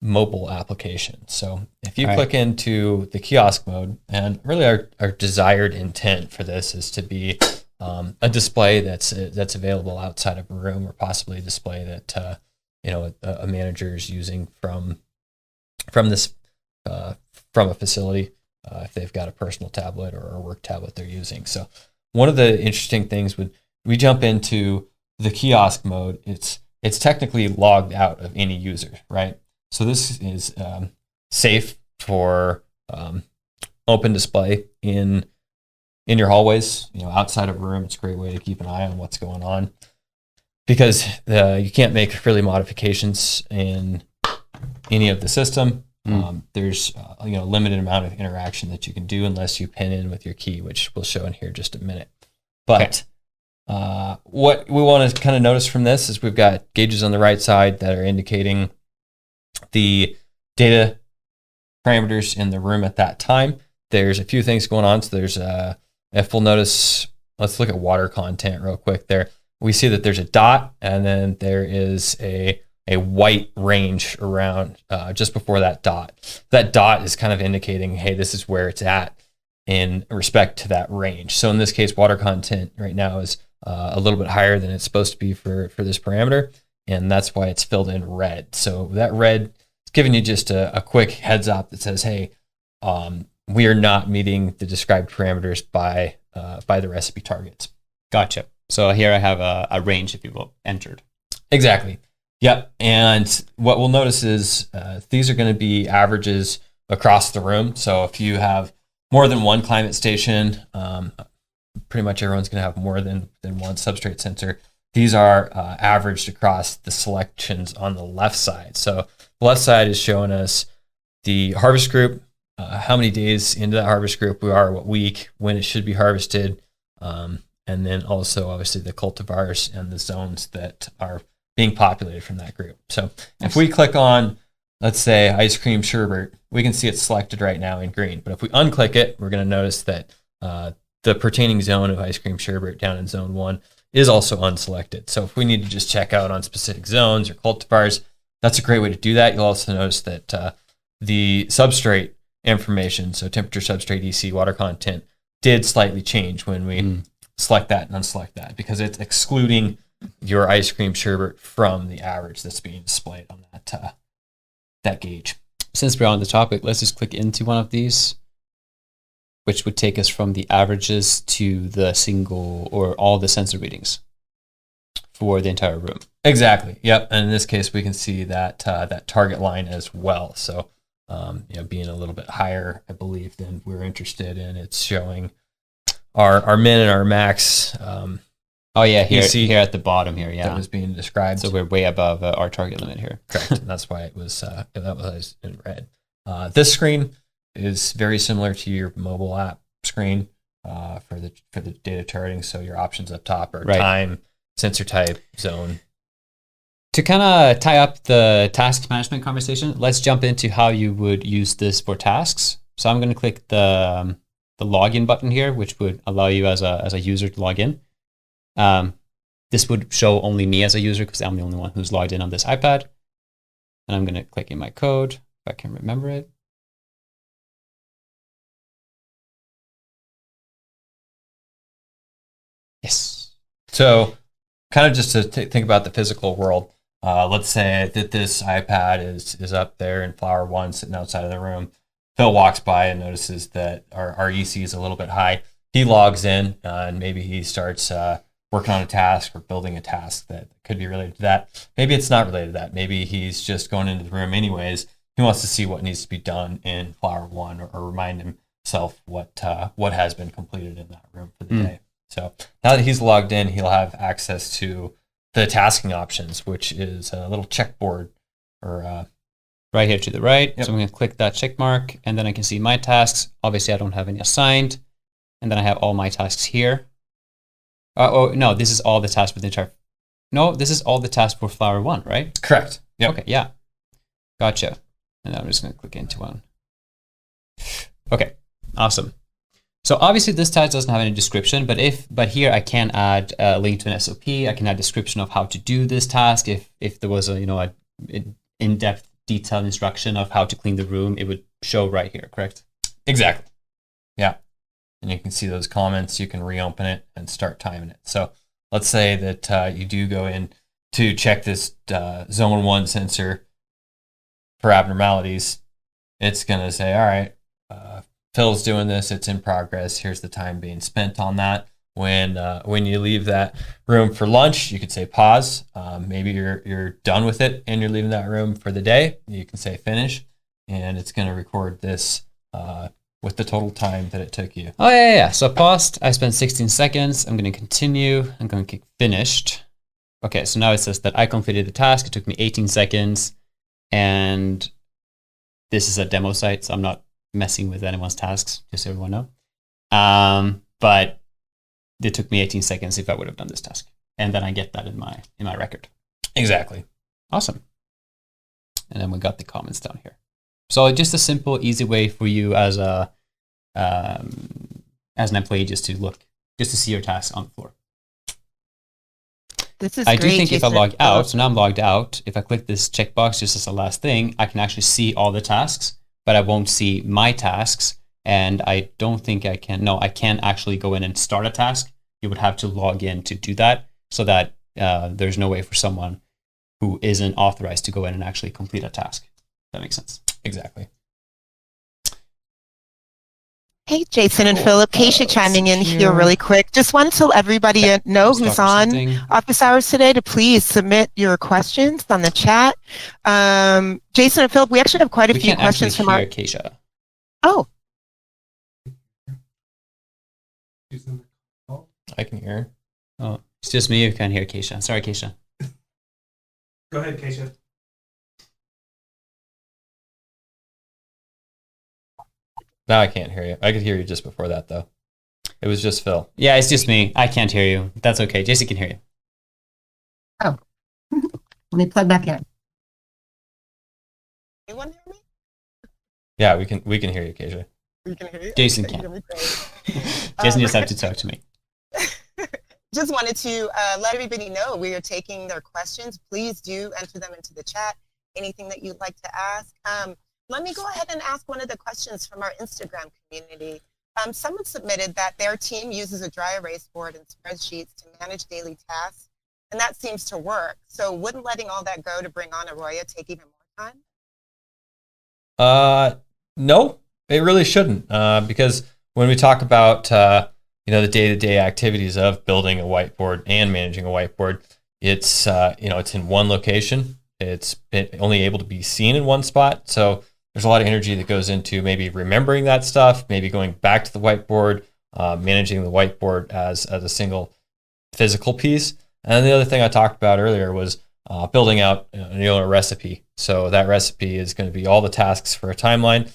B: mobile application. So if you click into the kiosk mode, and really our desired intent for this is to be a display that's available outside of a room, or possibly a display that a manager is using from a facility if they've got a personal tablet or a work tablet they're using. So one of the interesting things would we jump into the kiosk mode, it's technically logged out of any user, right? So this is safe for open display in your hallways, outside of a room. It's a great way to keep an eye on what's going on, because you can't make really modifications in any of the system. There's a limited amount of interaction that you can do unless you pin in with your key, which we'll show in here in just a minute. But what we want to kind of notice from this is we've got gauges on the right side that are indicating the data parameters in the room at that time. There's a few things going on. So there's if we'll notice, let's look at water content real quick there. We see that there's a dot, and then there is a white range around just before that dot. That dot is kind of indicating, hey, this is where it's at in respect to that range. So in this case, water content right now is a little bit higher than it's supposed to be for this parameter, and that's why it's filled in red. So that red is giving you just a quick heads up that says, hey, we are not meeting the described parameters by the recipe targets.
A: Gotcha. So here I have a range, if you will, entered.
B: Exactly. Yep. And what we'll notice is these are going to be averages across the room. So if you have more than one climate station, pretty much everyone's going to have more than one substrate sensor. These are averaged across the selections on the left side. So the left side is showing us the harvest group, how many days into that harvest group we are, what week, when it should be harvested, and then also obviously the cultivars and the zones that are being populated from that group. So if we click on let's say ice cream sherbet, we can see it's selected right now in green. But if we unclick it, we're going to notice that the pertaining zone of ice cream sherbet down in zone 1 is also unselected. So if we need to just check out on specific zones or cultivars, that's a great way to do that. You'll also notice that the substrate information, so temperature, substrate, EC, water content, did slightly change when we select that and unselect that, because it's excluding your ice cream sherbet from the average that's being displayed on that gauge.
A: Since we're on the topic, let's just click into one of these, which would take us from the averages to the single or all the sensor readings for the entire room.
B: Exactly. Yep. And in this case, we can see that that target line as well. So, being a little bit higher, I believe, than we're interested in. It's showing our min and our max.
A: Oh yeah, here at the bottom here, yeah,
B: that was being described.
A: So we're way above our target limit here.
B: Correct. And that's why it was that was in red. This screen is very similar to your mobile app screen for the data charting. So your options up top are time, sensor type, zone.
A: To kind of tie up the task management conversation, let's jump into how you would use this for tasks. So I'm going to click the login button here, which would allow you as a user to log in. This would show only me as a user because I'm the only one who's logged in on this iPad. And I'm going to click in my code if I can remember it. Yes.
B: So kind of just to think about the physical world, let's say that this iPad is up there in Flower 1 sitting outside of the room. Phil walks by and notices that our EC is a little bit high. He logs in and maybe he starts working on a task or building a task that could be related to that. Maybe it's not related to that. Maybe he's just going into the room anyways. He wants to see what needs to be done in Flower 1 or remind himself what has been completed in that room for the day. So now that he's logged in, he'll have access to the tasking options, which is a little checkboard or
A: right here to the right.
B: Yep.
A: So I'm going to click that check mark and then I can see my tasks. Obviously, I don't have any assigned. And then I have all my tasks here. No, this is all the tasks for the entire. No, this is all the tasks for Flower 1, right?
B: Correct. Yep.
A: Okay, yeah. Gotcha. And I'm just going to click into one. Okay, awesome. So obviously this task doesn't have any description, but here I can add a link to an SOP. I can add description of how to do this task. If there was a in-depth detailed instruction of how to clean the room, it would show right here, correct?
B: Exactly. Yeah. And you can see those comments. You can reopen it and start timing it. So let's say that you do go in to check this zone 1 sensor for abnormalities. It's going to say, all right, Phil's doing this. It's in progress. Here's the time being spent on that. When you leave that room for lunch, you could say pause. Maybe you're done with it and you're leaving that room for the day. You can say finish, and it's going to record this with the total time that it took you.
A: Oh yeah. So paused. I spent 16 seconds. I'm going to continue. I'm going to click finished. Okay. So now it says that I completed the task. It took me 18 seconds, and this is a demo site, so I'm not messing with anyone's tasks, just so everyone know. But it took me 18 seconds if I would have done this task. And then I get that in my record.
B: Exactly.
A: Awesome. And then we got the comments down here. So just a simple, easy way for you as an employee just to see your tasks on the floor.
D: This is
A: I
D: great,
A: do think if I
D: Jason.
A: log out, so now I'm logged out, if I click this checkbox just as the last thing, I can actually see all the tasks, but I won't see my tasks. And I don't think I can, no, I can't actually go in and start a task. You would have to log in to do that, so that there's no way for someone who isn't authorized to go in and actually complete a task. That makes sense.
B: Exactly.
D: Hey, Jason and
A: Cool.
D: Philip, Keisha chiming in here really quick. Just want to let everybody know who's
A: Stop
D: on
A: something.
D: office hours today to please submit your questions on the chat. Jason and Philip, we actually have quite a
A: We
D: few
A: can't
D: questions
A: actually
D: from our.
A: hear Keisha.
D: Oh,
C: Using the call.
B: I can hear.
A: Oh, it's just me who can't hear Keisha. Sorry, Keisha.
C: Go ahead, Keisha.
B: Now I can't hear you. I could hear you just before that, though. It was just Phil.
A: Yeah, it's just me. I can't hear you. That's okay. Jason can hear you.
E: Let me plug back in.
D: Anyone hear me?
B: Yeah, we can hear you, KJ.
D: We can hear you.
A: Jason
D: Okay,
A: can.
D: hear me great.
A: Jason just have to talk to me.
D: Just wanted to let everybody know we are taking their questions. Please do enter them into the chat. Anything that you'd like to ask. Let me go ahead and ask one of the questions from our Instagram community. Someone submitted that their team uses a dry erase board and spreadsheets to manage daily tasks, and that seems to work. So wouldn't letting all that go to bring on AROYA take even more time?
B: No, it really shouldn't, because when we talk about the day-to-day activities of building a whiteboard and managing a whiteboard, it's it's in one location. It's only able to be seen in one spot. So there's a lot of energy that goes into maybe remembering that stuff, maybe going back to the whiteboard, managing the whiteboard as a single physical piece. And the other thing I talked about earlier was building out a recipe. So that recipe is going to be all the tasks for a timeline.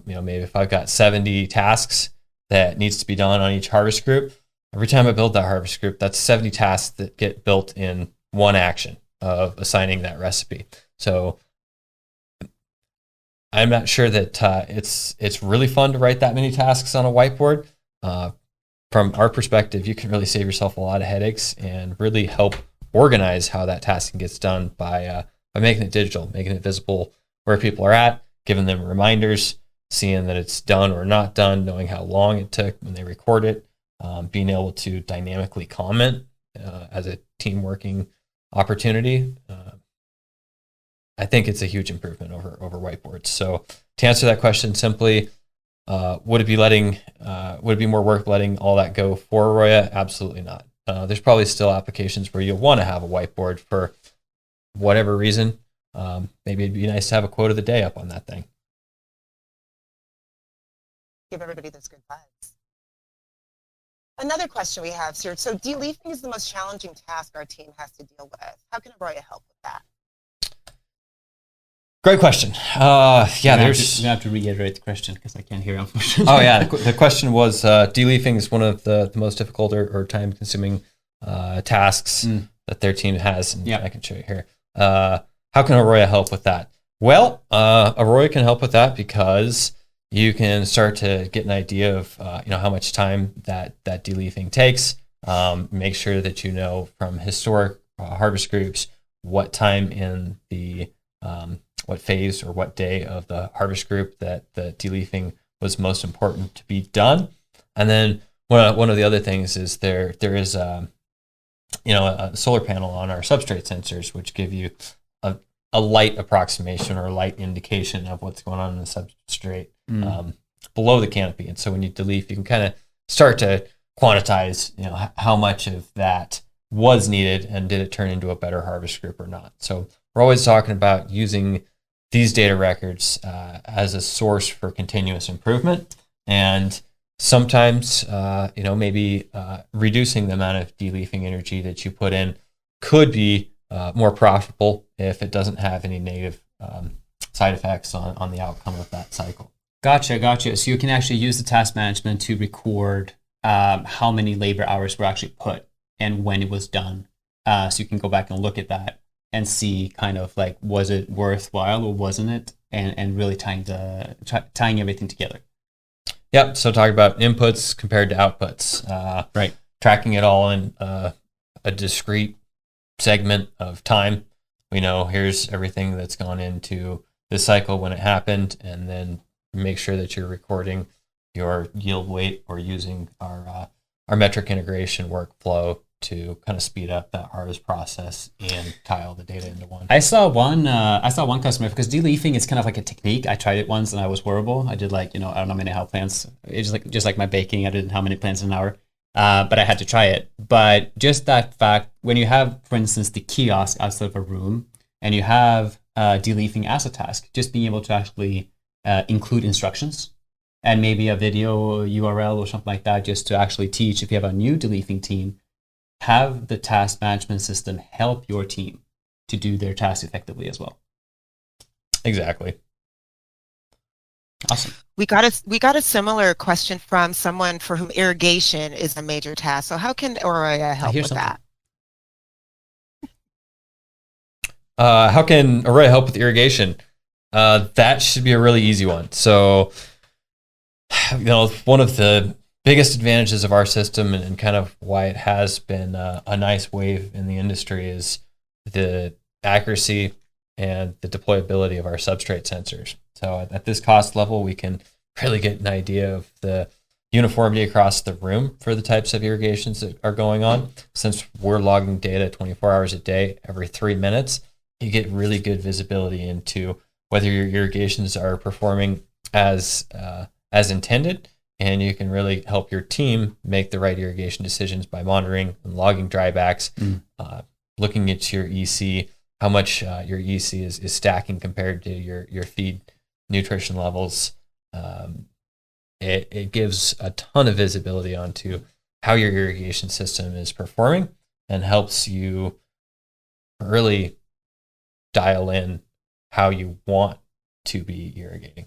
B: Maybe if I've got 70 tasks that needs to be done on each harvest group, every time I build that harvest group, that's 70 tasks that get built in one action of assigning that recipe. So I'm not sure that it's really fun to write that many tasks on a whiteboard. From our perspective, you can really save yourself a lot of headaches and really help organize how that tasking gets done by making it digital, making it visible where people are at, giving them reminders, seeing that it's done or not done, knowing how long it took when they record it, being able to dynamically comment as a team working opportunity. I think it's a huge improvement over whiteboards. So to answer that question simply, would it be more work letting all that go for AROYA? Absolutely not. There's probably still applications where you'll want to have a whiteboard for whatever reason. Maybe it'd be nice to have a quote of the day up on that thing.
D: Give everybody those good vibes. Another question we have here. So deleafing is the most challenging task our team has to deal with. How can AROYA help with that?
B: Great question.
A: You have to reiterate the question because I can't hear, unfortunately.
B: Oh yeah, the question was deleafing is one of the most difficult or time-consuming tasks that their team has. And I can show you here. How can AROYA help with that? Well, AROYA can help with that because you can start to get an idea of how much time that deleafing takes. Make sure that you know from historic harvest groups what time in the what phase or what day of the harvest group that the deleafing was most important to be done. And then one of the other things is there is a solar panel on our substrate sensors, which give you a light approximation or a light indication of what's going on in the substrate below the canopy. And so when you deleaf, you can kind of start to quantize, how much of that was needed and did it turn into a better harvest group or not. So we're always talking about using these data records as a source for continuous improvement. And sometimes, maybe reducing the amount of deleafing energy that you put in could be more profitable if it doesn't have any negative side effects on the outcome of that cycle.
A: Gotcha. So you can actually use the task management to record how many labor hours were actually put and when it was done. So you can go back and look at that and see kind of like, was it worthwhile or wasn't it? And really tying everything together.
B: Yep. So talk about inputs compared to outputs.
A: Right.
B: Tracking it all in a discrete segment of time. We know here's everything that's gone into this cycle when it happened, and then make sure that you're recording your yield weight or using our metric integration workflow to kind of speed up that harvest process and tie all the data into one.
A: I saw one customer, because deleafing is kind of like a technique. I tried it once and I was horrible. I did I don't know how many plants. It's just like my baking. I did how many plants in an hour. But I had to try it. But just that fact, when you have, for instance, the kiosk outside of a room and you have deleafing as a task, just being able to actually include instructions and maybe a video URL or something like that, just to actually teach if you have a new deleafing team, have the task management system help your team to do their tasks effectively as well.
B: Exactly.
A: Awesome.
D: We got a similar question from someone for whom irrigation is a major task. So how can AROYA help with that?
B: How can AROYA help with irrigation? That should be a really easy one. So, one of the biggest advantages of our system and kind of why it has been a nice wave in the industry is the accuracy and the deployability of our substrate sensors. So at this cost level, we can really get an idea of the uniformity across the room for the types of irrigations that are going on. Since we're logging data 24 hours a day, every 3 minutes, you get really good visibility into whether your irrigations are performing as intended, and you can really help your team make the right irrigation decisions by monitoring and logging drybacks, looking at your EC, how much your EC is stacking compared to your feed nutrition levels. It gives a ton of visibility onto how your irrigation system is performing and helps you really dial in how you want to be irrigating.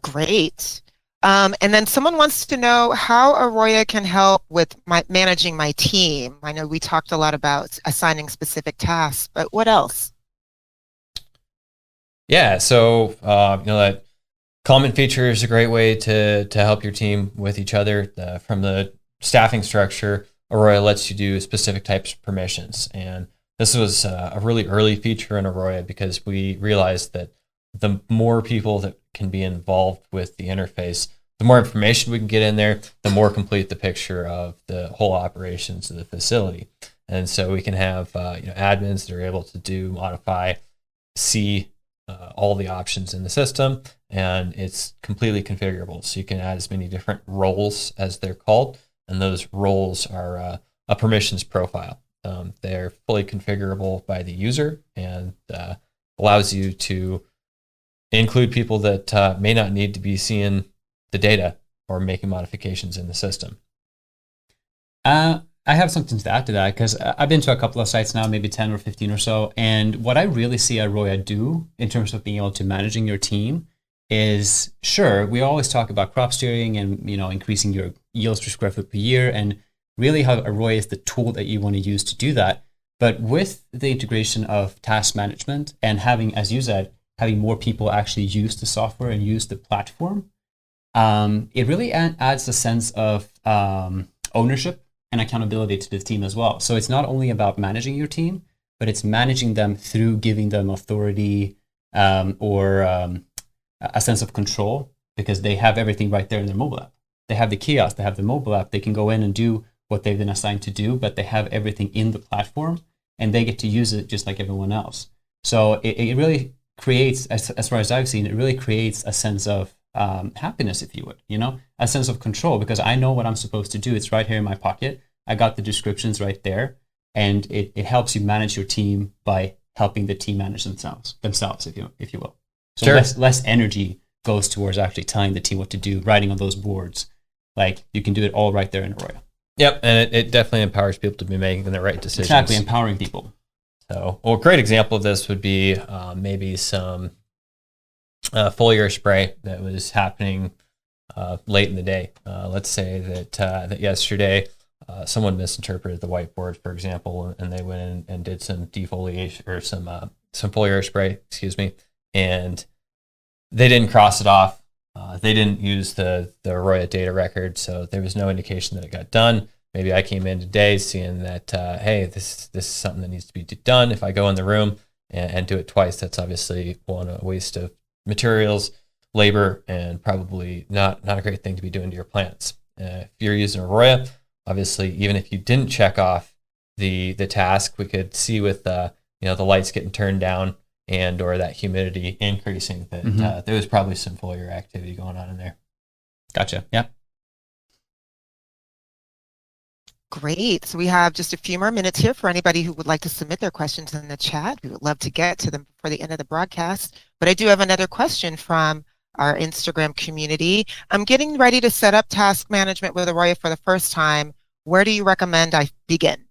D: Great. And then someone wants to know how AROYA can help with managing my team. I know we talked a lot about assigning specific tasks, but what else?
B: Yeah, so that comment feature is a great way to help your team with each other. From the staffing structure, AROYA lets you do specific types of permissions, and this was a really early feature in AROYA because we realized that the more people that can be involved with the interface, the more information we can get in there, the more complete the picture of the whole operations of the facility. And so we can have admins that are able to modify, see all the options in the system, and it's completely configurable. So you can add as many different roles as they're called, and those roles are a permissions profile. They're fully configurable by the user and allows you to include people that may not need to be seeing the data or making modifications in the system.
A: I have something to add to that because I've been to a couple of sites now, maybe 10 or 15 or so. And what I really see AROYA do in terms of being able to managing your team is, sure, we always talk about crop steering and increasing your yields per square foot per year, and really how AROYA is the tool that you want to use to do that. But with the integration of task management and having, as you said, having more people actually use the software and use the platform, it really adds a sense of ownership and accountability to the team as well. So it's not only about managing your team, but it's managing them through giving them authority or a sense of control, because they have everything right there in their mobile app. They have the kiosk, they have the mobile app, they can go in and do what they've been assigned to do, but they have everything in the platform and they get to use it just like everyone else. So it really creates, as far as I've seen, it really creates a sense of happiness, if you would, a sense of control, because I know what I'm supposed to do. It's right here in my pocket. I got the descriptions right there, and it helps you manage your team by helping the team manage themselves, if you will. So
B: Sure.
A: less energy goes towards actually telling the team what to do, writing on those boards. Like, you can do it all right there in AROYA.
B: Yep, and it definitely empowers people to be making the right decisions.
A: Exactly, empowering people.
B: So, a great example of this would be maybe some foliar spray that was happening late in the day. Let's say that yesterday someone misinterpreted the whiteboard, for example, and they went in and did some defoliation or some foliar spray, and they didn't cross it off. They didn't use the AROYA data record, so there was no indication that it got done. Maybe I came in today seeing that, hey, this is something that needs to be done. If I go in the room and do it twice, that's obviously a waste of materials, labor, and probably not a great thing to be doing to your plants. If you're using AROYA, obviously, even if you didn't check off the task, we could see with the lights getting turned down and or that humidity increasing that there was probably some foliar activity going on in there.
A: Gotcha. Yeah.
D: Great. So we have just a few more minutes here for anybody who would like to submit their questions in the chat. We would love to get to them before the end of the broadcast. But I do have another question from our Instagram community. I'm getting ready to set up task management with AROYA for the first time. Where do you recommend I begin?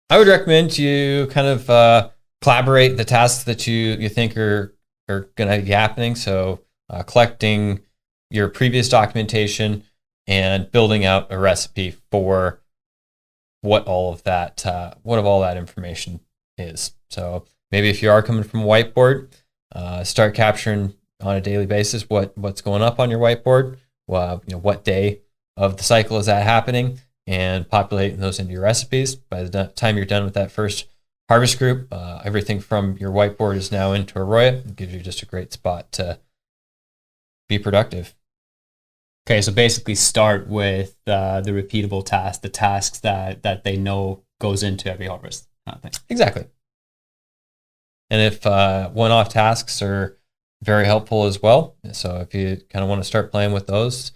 B: I would recommend you kind of collaborate the tasks that you think are going to be happening. So collecting your previous documentation and building out a recipe for what all of that information is. So maybe if you are coming from a whiteboard, start capturing on a daily basis what's going up on your whiteboard. What day of the cycle is that happening, and populating those into your recipes. By the time you're done with that first harvest group, everything from your whiteboard is now into AROYA. It gives you just a great spot to be productive.
A: Okay, so basically start with the repeatable tasks, the tasks that they know goes into every harvest kind of thing.
B: Exactly. And if one-off tasks are very helpful as well, so if you kind of want to start playing with those,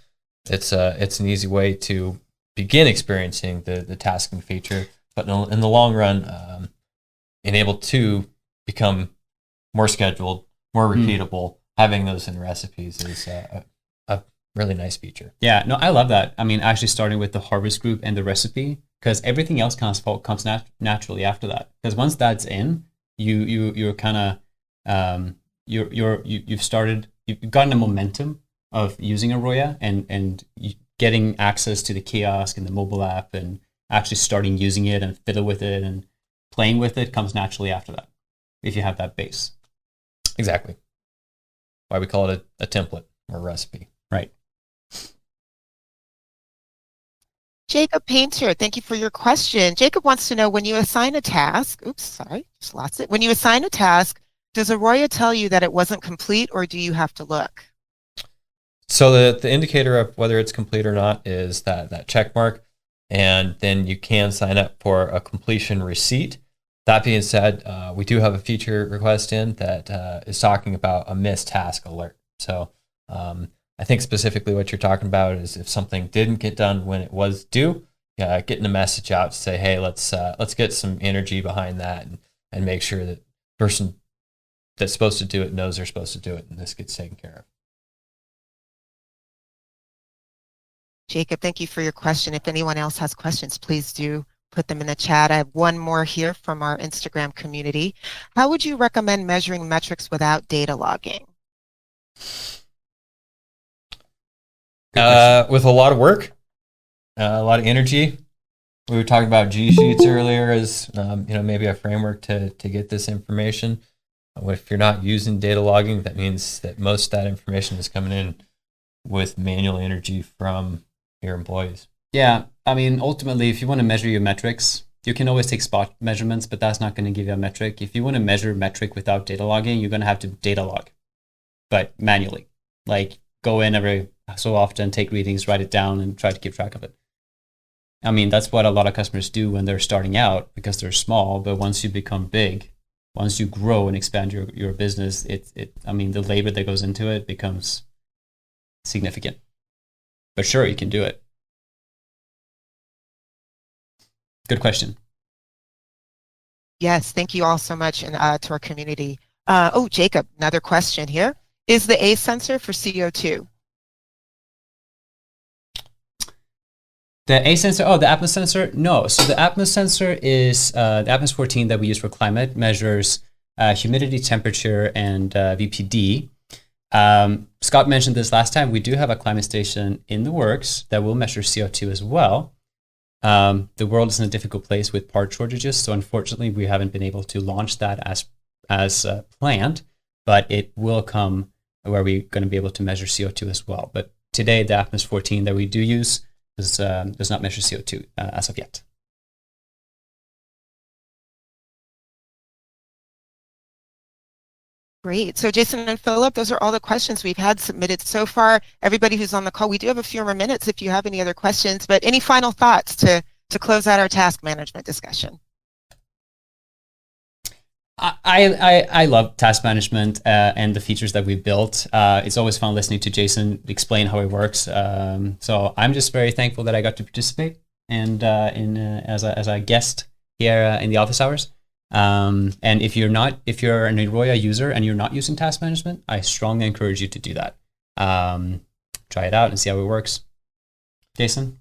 B: it's an easy way to begin experiencing the tasking feature, but in the long run, being able to become more scheduled, more repeatable, having those in recipes is a really nice feature.
A: Yeah, no, I love that. I mean, actually starting with the harvest group and the recipe, because everything else comes naturally after that. Because once that's in, you're kind of you've gotten a momentum of using AROYA and getting access to the kiosk and the mobile app, and actually starting using it and fiddle with it and playing with it comes naturally after that, if you have that base.
B: Exactly. Why we call it a template or a recipe.
A: Right.
D: Jacob Painter, thank you for your question. Jacob wants to know, when you assign a task, just lost it. When you assign a task, does AROYA tell you that it wasn't complete, or do you have to look?
B: So the indicator of whether it's complete or not is that check mark, and then you can sign up for a completion receipt. That being said, we do have a feature request in that is talking about a missed task alert. So I think specifically what you're talking about is if something didn't get done when it was due, getting a message out to say, hey, let's get some energy behind that and make sure that the person that's supposed to do it knows they're supposed to do it, and this gets taken care of.
D: Jacob, thank you for your question. If anyone else has questions, please do put them in the chat. I have one more here from our Instagram community. How would you recommend measuring metrics without data logging?
B: With a lot of work, a lot of energy. We were talking about G Sheets earlier as maybe a framework to get this information. If you're not using data logging, that means that most of that information is coming in with manual energy from your employees.
A: Yeah, I mean, ultimately, if you want to measure your metrics, you can always take spot measurements, but that's not going to give you a metric. If you want to measure metric without data logging, you're going to have to data log, but manually. Like, go in every so often, take readings, write it down, and try to keep track of it. I mean, that's what a lot of customers do when they're starting out because they're small, but once you become big, once you grow and expand your business, the labor that goes into it becomes significant. But sure, you can do it. Good question.
D: Yes, thank you all so much, and to our community. Jacob, another question here. Is the A sensor for CO2?
A: The A sensor, the Atmos sensor? No. So the Atmos sensor is the Atmos 14 that we use for climate, measures humidity, temperature, and VPD. Scott mentioned this last time. We do have a climate station in the works that will measure CO2 as well. The world is in a difficult place with part shortages, so unfortunately we haven't been able to launch that as planned, but it will come where we're going to be able to measure CO2 as well. But today, the Atmos 14 that we do use does not measure CO2 as of yet.
D: Great. So Jason and Philip, those are all the questions we've had submitted so far. Everybody who's on the call, we do have a few more minutes if you have any other questions, but any final thoughts to close out our task management discussion?
A: I love task management and the features that we built. It's always fun listening to Jason explain how it works. So I'm just very thankful that I got to participate and as a guest here in the office hours. And if you're an AROYA user and you're not using task management, I strongly encourage you to do that. Try it out and see how it works. Jason?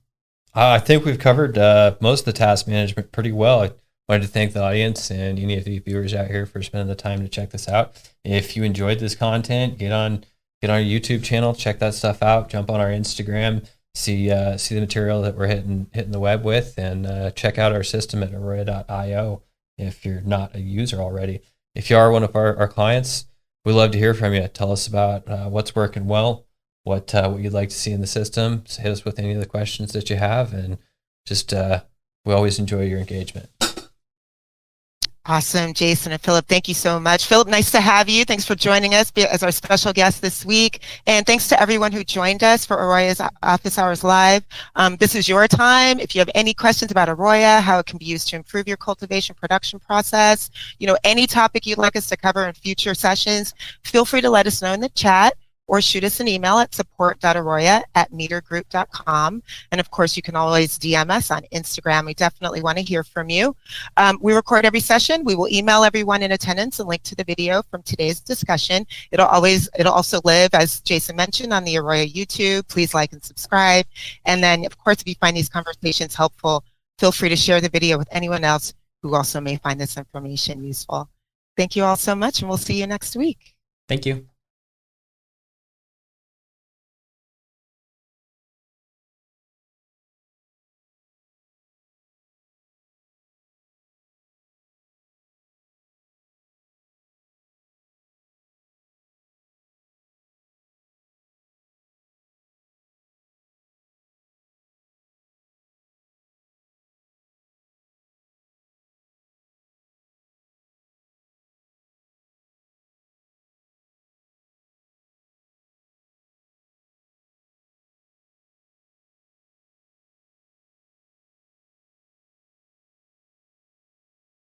B: I think we've covered most of the task management pretty well. I wanted to thank the audience and any of the viewers out here for spending the time to check this out. If you enjoyed this content, get on our YouTube channel, check that stuff out, jump on our Instagram, see the material that we're hitting the web with, and check out our system at AROYA.io if you're not a user already. If you are one of our clients, we'd love to hear from you. Tell us about what's working well, what you'd like to see in the system. So hit us with any of the questions that you have, and just we always enjoy your engagement.
D: Awesome, Jason and Philip, thank you so much. Philip, nice to have you. Thanks for joining us as our special guest this week. And thanks to everyone who joined us for AROYA's Office Hours Live. This is your time. If you have any questions about AROYA, how it can be used to improve your cultivation production process, any topic you'd like us to cover in future sessions, feel free to let us know in the chat, or shoot us an email at support.aroya@metergroup.com. And of course, you can always DM us on Instagram. We definitely want to hear from you. We record every session. We will email everyone in attendance a link to the video from today's discussion. It'll also live, as Jason mentioned, on the AROYA YouTube. Please like and subscribe. And then, of course, if you find these conversations helpful, feel free to share the video with anyone else who also may find this information useful. Thank you all so much, and we'll see you next week.
A: Thank you.